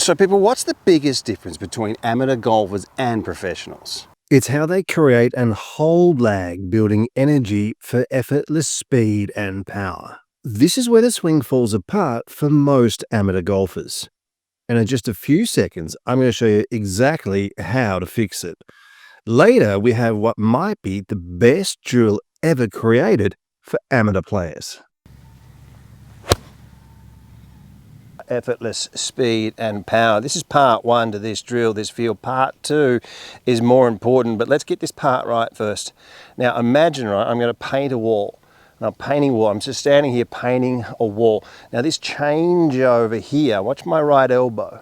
So people, what's the biggest difference between amateur golfers and professionals? It's how they create and hold lag, building energy for effortless speed and power. This is where the swing falls apart for most amateur golfers. And in just a few seconds, I'm going to show you exactly how to fix it. Later, we have what might be the best drill ever created for amateur players. Effortless speed and power. This is part one to this drill, this field. Part two is more important, but let's get this part right first. Now imagine, right, I'm going to paint a wall. And I'm painting a wall. I'm just standing here painting a wall. Now this change over here, watch my right elbow.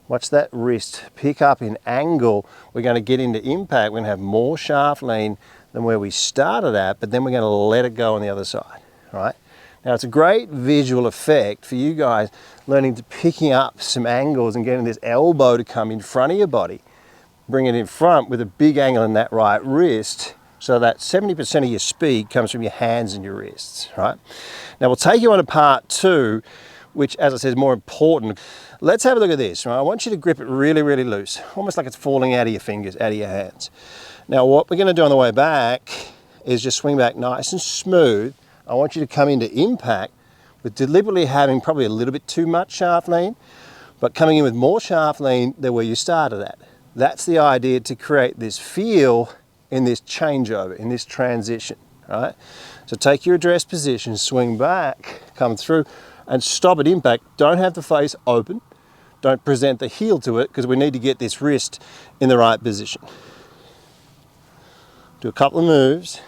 Watch that wrist pick up in angle. We're going to get into impact. We're going to have more shaft lean than where we started at, but then we're going to let it go on the other side, right? Now it's a great visual effect for you guys learning to picking up some angles and getting this elbow to come in front of your body. Bring it in front with a big angle in that right wrist so that 70% of your speed comes from your hands and your wrists, right? Now we'll take you on to part two, which as I said is more important. Let's have a look at this, right? I want you to grip it really, really loose, almost like it's falling out of your fingers, out of your hands. Now what we're going to do on the way back is just swing back nice and smooth. I want you to come into impact with deliberately having probably a little bit too much shaft lean, but coming in with more shaft lean than where you started at. That's the idea, to create this feel in this changeover, in this transition, right? So take your address position, swing back, come through, and stop at impact. Don't have the face open. Don't present the heel to it, because we need to get this wrist in the right position. Do a couple of moves.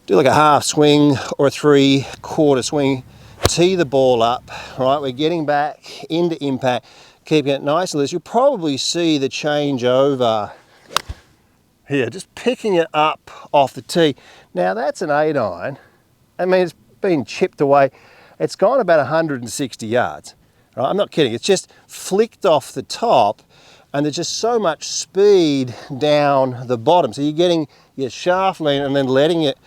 Do like a half swing or a 3/4 swing. Tee the ball up, right? We're getting back into impact, keeping it nice and loose. You'll probably see the change over here, just picking it up off the tee. Now that's an 8-iron. I mean, it's been chipped away. It's gone about 160 yards. Right? I'm not kidding. It's just flicked off the top, and there's just so much speed down the bottom. So you're getting your shaft lean and then letting it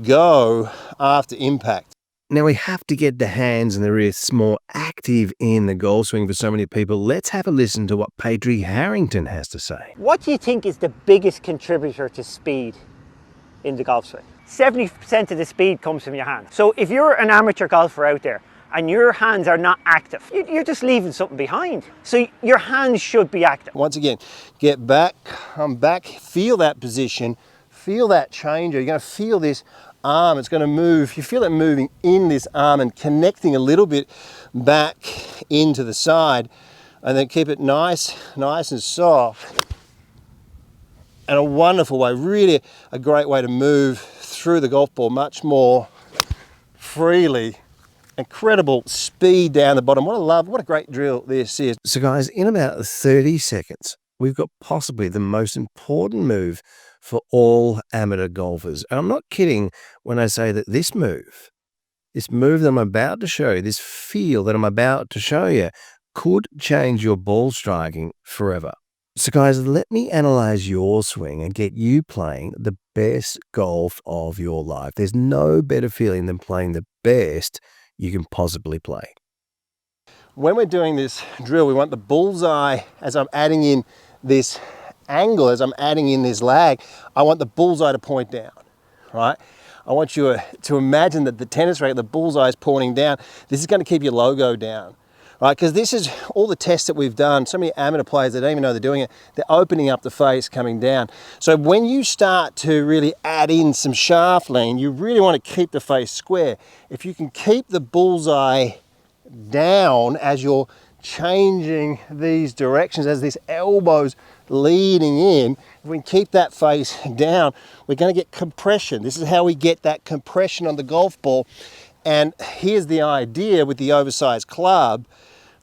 go after impact. Now we have to get the hands and the wrists more active in the golf swing for so many people. Let's have a listen to what Patrick Harrington has to say. What do you think is the biggest contributor to speed in the golf swing? 70% of the speed comes from your hands. So if you're an amateur golfer out there and your hands are not active, you're just leaving something behind. So your hands should be active. Once again, get back, come back, feel that position, feel that change. You're going to feel this arm, it's going to move. You feel it moving in this arm and connecting a little bit back into the side, and then keep it nice and soft. And a wonderful way, really a great way to move through the golf ball much more freely. Incredible speed down the bottom. What a great drill this is. So guys, in about 30 seconds, we've got possibly the most important move for all amateur golfers. And I'm not kidding when I say that this move that I'm about to show you, this feel that I'm about to show you, could change your ball striking forever. So guys, let me analyze your swing and get you playing the best golf of your life. There's no better feeling than playing the best you can possibly play. When we're doing this drill, we want the bullseye, as I'm adding in this angle, as I'm adding in this lag, I want the bullseye to point down, right? I want you to imagine that the tennis racket, the bullseye is pointing down. This is going to keep your logo down, right? Because this is all the tests that we've done. So many amateur players, they don't even know they're doing it. They're opening up the face, coming down. So when you start to really add in some shaft lean, you really want to keep the face square. If you can keep the bullseye down as you're changing these directions, as this elbow's leading in, if we can keep that face down, we're going to get compression. This is how we get that compression on the golf ball. And here's the idea with the oversized club,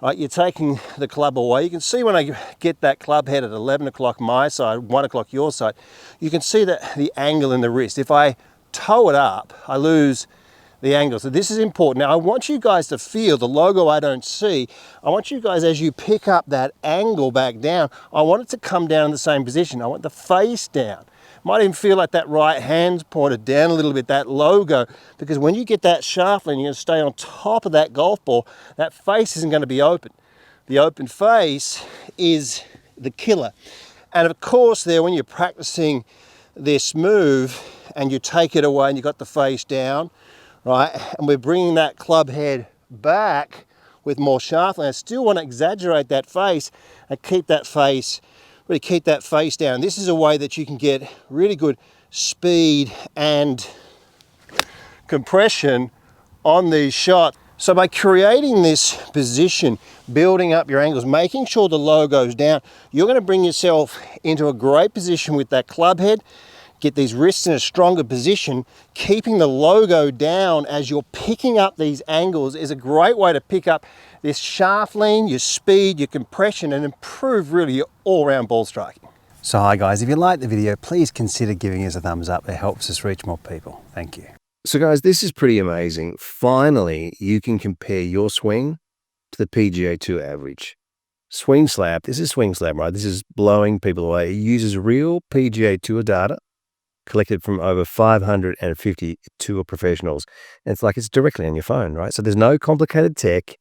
right? You're taking the club away. You can see when I get that club head at 11 o'clock my side, 1 o'clock your side, you can see that the angle in the wrist. If I toe it up, I lose the angle. So this is important. Now I want you guys to feel the logo I don't see. I want you guys, as you pick up that angle back down, I want it to come down in the same position. I want the face down. Might even feel like that right hand's pointed down a little bit, that logo, because when you get that shaft lean, you're going to stay on top of that golf ball. That face isn't going to be open. the open face is the killer. And of course there, when you're practicing this move and you take it away and you've got the face down, right, and we're bringing that club head back with more sharply, I still want to exaggerate that face and keep that face, really keep that face down. This is a way that you can get really good speed and compression on these shots. So by creating this position, building up your angles, making sure the low goes down, you're going to bring yourself into a great position with that club head, get these wrists in a stronger position. Keeping the logo down as you're picking up these angles is a great way to pick up this shaft lean, your speed, your compression, and improve really your all-round ball striking. So hi guys, if you liked the video, please consider giving us a thumbs up. It helps us reach more people. Thank you. So guys, this is pretty amazing. Finally, you can compare your swing to the PGA Tour average. SWINGSLAPP, this is SWINGSLAPP, right? This is blowing people away. It uses real PGA Tour data collected from over 550 tour professionals. And it's like it's directly on your phone, right? So there's no complicated tech.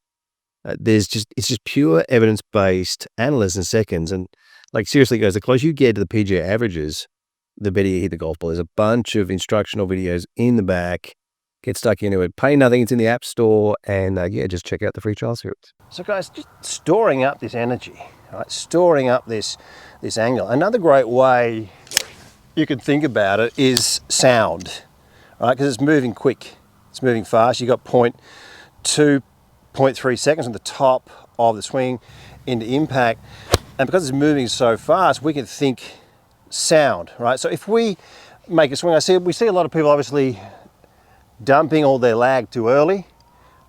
It's just pure evidence-based analysis in seconds. And like seriously guys, the closer you get to the PGA averages, the better you hit the golf ball. There's a bunch of instructional videos in the back. Get stuck into it. Pay nothing. It's in the App Store. And yeah, just check out the free trial series. So guys, just storing up this energy, right? Storing up this angle. Another great way you could think about it is sound, right? Because it's moving quick. It's moving fast. You've got 0.2, 0.3 seconds on the top of the swing into impact. And because it's moving so fast, we can think sound, right? So if we make a swing, we see a lot of people obviously dumping all their lag too early,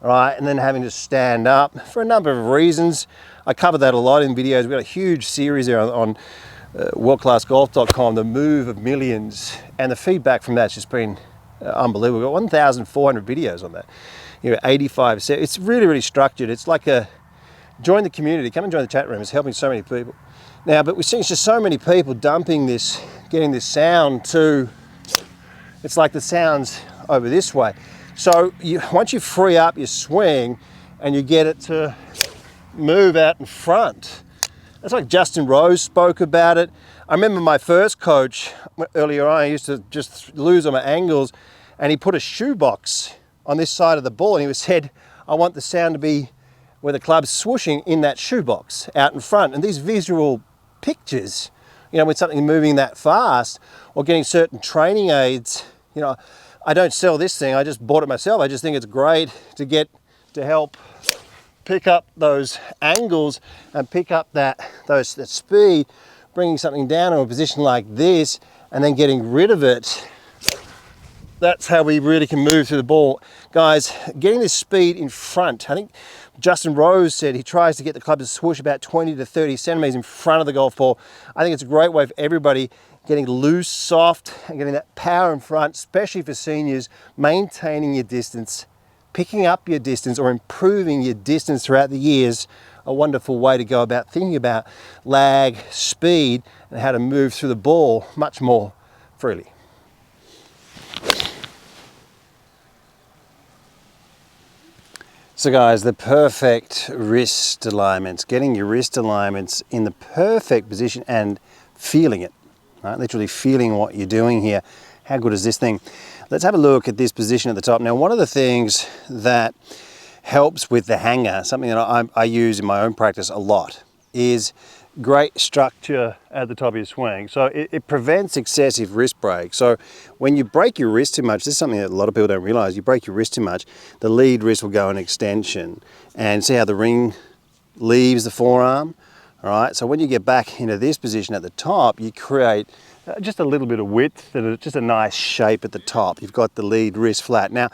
right? And then having to stand up for a number of reasons. I cover that a lot in videos. We've got a huge series there on WorldClassGolf.com, the move of millions. And the feedback from that's just been unbelievable. We've got 1,400 videos on that. 85, it's really, really structured. It's like join the community, come and join the chat room. It's helping so many people. Now, but we're seeing just so many people dumping this, getting this sound to, it's like the sound's over this way. So once you free up your swing and you get it to move out in front, that's like Justin Rose spoke about it. I remember my first coach earlier on, I used to just lose on my angles, and he put a shoebox on this side of the ball and he said, I want the sound to be where the club's swooshing in that shoebox out in front. And these visual pictures, with something moving that fast, or getting certain training aids, I don't sell this thing, I just bought it myself. I just think it's great to help pick up those angles and pick up that speed, bringing something down to a position like this and then getting rid of it. That's how we really can move through the ball. Guys, getting this speed in front. I think Justin Rose said he tries to get the club to swoosh about 20 to 30 centimeters in front of the golf ball. I think it's a great way for everybody getting loose, soft, and getting that power in front, especially for seniors, maintaining your distance, picking up your distance or improving your distance throughout the years. A wonderful way to go about thinking about lag, speed, and how to move through the ball much more freely. So guys, the perfect wrist alignments, getting your wrist alignments in the perfect position and feeling it, right? Literally feeling what you're doing here. How good is this thing? Let's have a look at this position at the top. Now, one of the things that helps with the hanger, something that I use in my own practice a lot, is great structure at the top of your swing. So it prevents excessive wrist break. So when you break your wrist too much, this is something that a lot of people don't realize, you break your wrist too much, the lead wrist will go in extension. And see how the ring leaves the forearm? All right, so when you get back into this position at the top, you create just a little bit of width and just a nice shape at the top. You've got the lead wrist flat. Now,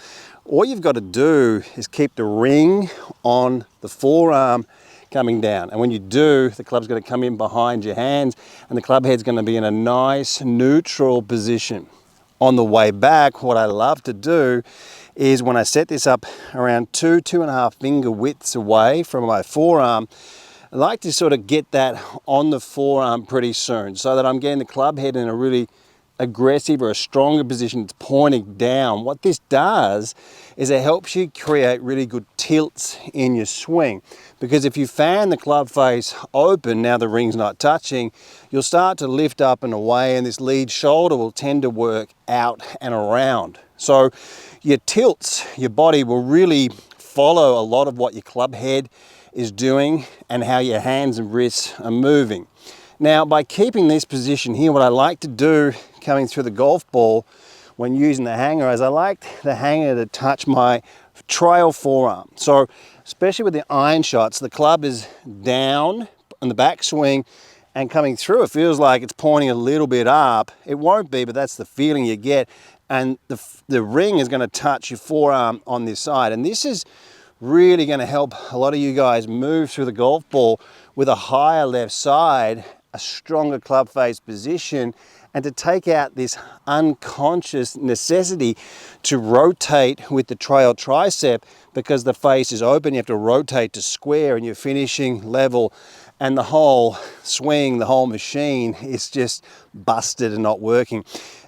all you've got to do is keep the ring on the forearm coming down. And when you do, the club's going to come in behind your hands and the club head's going to be in a nice neutral position. On the way back, what I love to do is when I set this up around 2.5 finger widths away from my forearm, I like to sort of get that on the forearm pretty soon so that I'm getting the club head in a really aggressive or a stronger position, it's pointing down. What this does is it helps you create really good tilts in your swing, because if you fan the club face open, now the ring's not touching, you'll start to lift up and away, and this lead shoulder will tend to work out and around. So your tilts, your body will really follow a lot of what your club head is doing and how your hands and wrists are moving. Now, by keeping this position here, what I like to do coming through the golf ball when using the hanger is I like the hanger to touch my trail forearm. So especially with the iron shots, the club is down on the backswing and coming through, it feels like it's pointing a little bit up. It won't be, but that's the feeling you get. And the ring is going to touch your forearm on this side. And this is really going to help a lot of you guys move through the golf ball with a higher left side, a stronger club face position, and to take out this unconscious necessity to rotate with the trail tricep, because the face is open. You have to rotate to square and you're finishing level, and the whole swing, the whole machine is just busted and not working.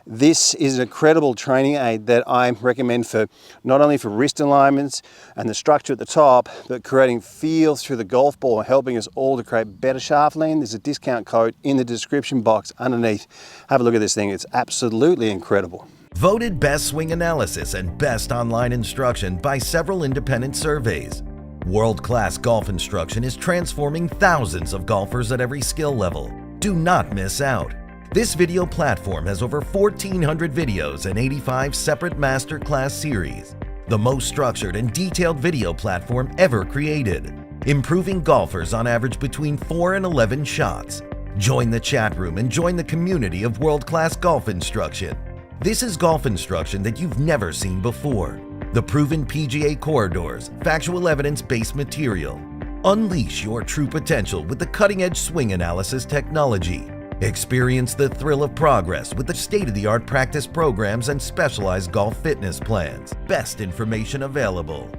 This is an incredible training aid that I recommend for not only for wrist alignments and the structure at the top, but creating feel through the golf ball and helping us all to create better shaft lean. There's a discount code in the description box underneath. Have a look at this thing. It's absolutely incredible. Voted Best Swing Analysis and Best Online Instruction by several independent surveys. World Class Golf Instruction is transforming thousands of golfers at every skill level. Do not miss out. This video platform has over 1,400 videos and 85 separate masterclass series. The most structured and detailed video platform ever created, improving golfers on average between 4 and 11 shots. Join the chat room and join the community of world-class golf instruction. This is golf instruction that you've never seen before. The proven PGA corridors, factual evidence-based material. Unleash your true potential with the cutting-edge swing analysis technology. Experience the thrill of progress with the state-of-the-art practice programs and specialized golf fitness plans. Best information available.